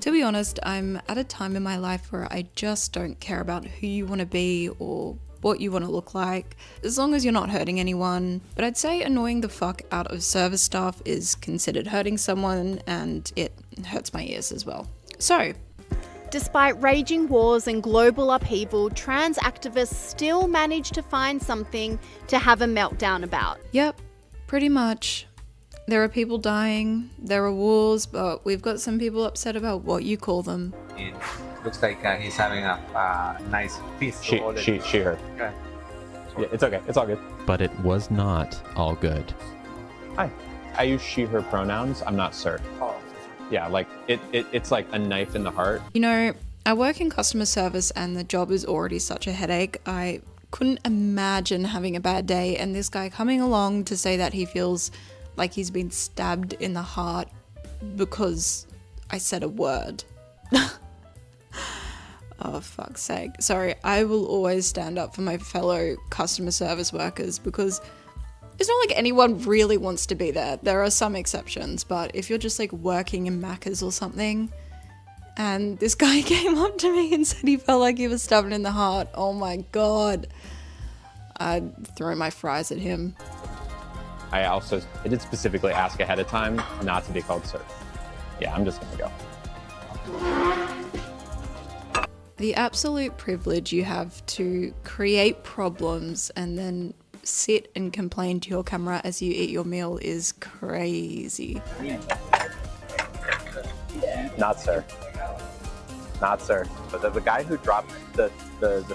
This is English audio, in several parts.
To be honest, I'm at a time in my life where I just don't care about who you want to be or what you want to look like, as long as you're not hurting anyone. But I'd say annoying the fuck out of service staff is considered hurting someone, and it hurts my ears as well. So, despite raging wars and global upheaval, trans activists still manage to find something to have a meltdown about. Yep, pretty much. There are people dying, there are wars, but we've got some people upset about what you call them. It looks like he's having a nice feast. She heard. Okay. Yeah, it's okay. It's all good. But it was not all good. Hi. I use she, her pronouns. I'm not sir. Oh. Yeah, like it's like a knife in the heart. You know, I work in customer service and the job is already such a headache. I couldn't imagine having a bad day and this guy coming along to say that he feels like he's been stabbed in the heart because I said a word. Oh, fuck's sake. Sorry, I will always stand up for my fellow customer service workers because it's not like anyone really wants to be there. There are some exceptions, but if you're just like working in Macca's or something, and this guy came up to me and said he felt like he was stabbed in the heart, oh my god. I'd throw my fries at him. I did specifically ask ahead of time not to be called sir. Yeah, I'm just gonna go. The absolute privilege you have to create problems and then sit and complain to your camera as you eat your meal is crazy. Not sir. Not sir. But the guy who dropped the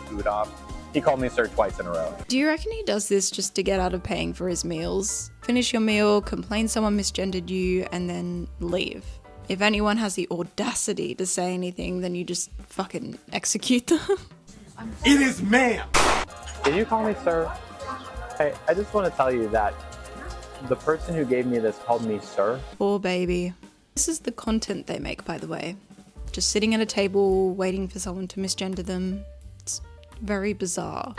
food off, he called me sir twice in a row. Do you reckon he does this just to get out of paying for his meals? Finish your meal, complain someone misgendered you, and then leave. If anyone has the audacity to say anything, then you just fucking execute them. It is ma'am! Did you call me sir? Hey, I just want to tell you that the person who gave me this called me sir. Poor baby. This is the content they make, by the way. Just sitting at a table, waiting for someone to misgender them. It's very bizarre.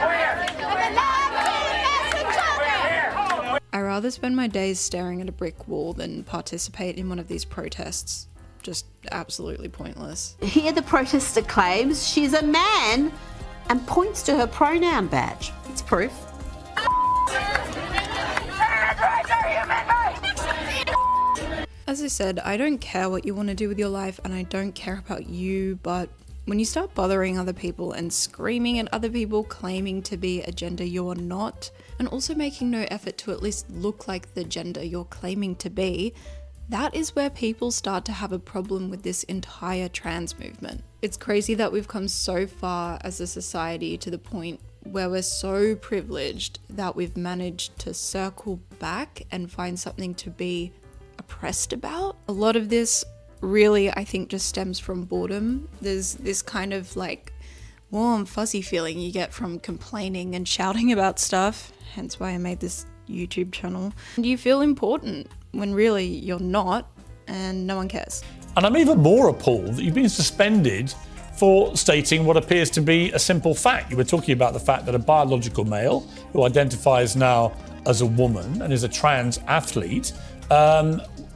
I rather spend my days staring at a brick wall than participate in one of these protests. Just absolutely pointless. Here the protester claims she's a man and points to her pronoun badge. It's proof. As I said, I don't care what you want to do with your life and I don't care about you, but when you start bothering other people and screaming at other people claiming to be a gender you're not, and also making no effort to at least look like the gender you're claiming to be, that is where people start to have a problem with this entire trans movement. It's crazy that we've come so far as a society to the point where we're so privileged that we've managed to circle back and find something to be oppressed about. A lot of this really, I think, just stems from boredom. There's this kind of like warm, fuzzy feeling you get from complaining and shouting about stuff, hence why I made this YouTube channel. And you feel important when really you're not, and no one cares. And I'm even more appalled that you've been suspended for stating what appears to be a simple fact. You were talking about the fact that a biological male who identifies now as a woman and is a trans athlete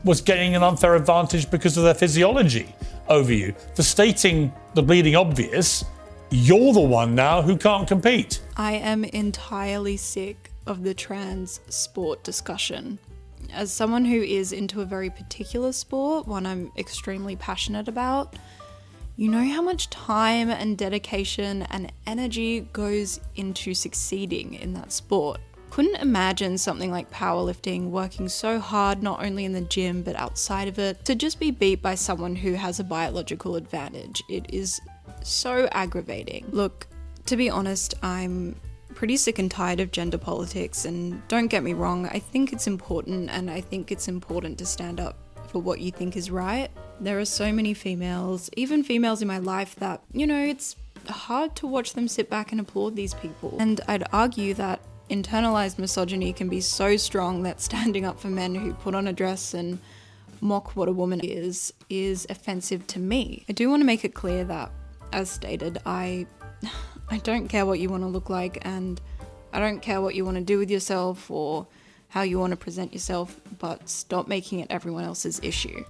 was gaining an unfair advantage because of their physiology over you. For stating the bleeding obvious, you're the one now who can't compete. I am entirely sick of the trans sport discussion. As someone who is into a very particular sport, one I'm extremely passionate about, you know how much time and dedication and energy goes into succeeding in that sport. Couldn't imagine something like powerlifting, working so hard not only in the gym but outside of it, to just be beat by someone who has a biological advantage. It is so aggravating. Look, to be honest, I'm pretty sick and tired of gender politics, and don't get me wrong, I think it's important, and I think it's important to stand up for what you think is right. There are so many females, even females in my life, that, you know, it's hard to watch them sit back and applaud these people. And I'd argue that internalized misogyny can be so strong that standing up for men who put on a dress and mock what a woman is offensive to me. I do want to make it clear that, as stated, I don't care what you want to look like, and I don't care what you want to do with yourself or how you want to present yourself, but stop making it everyone else's issue.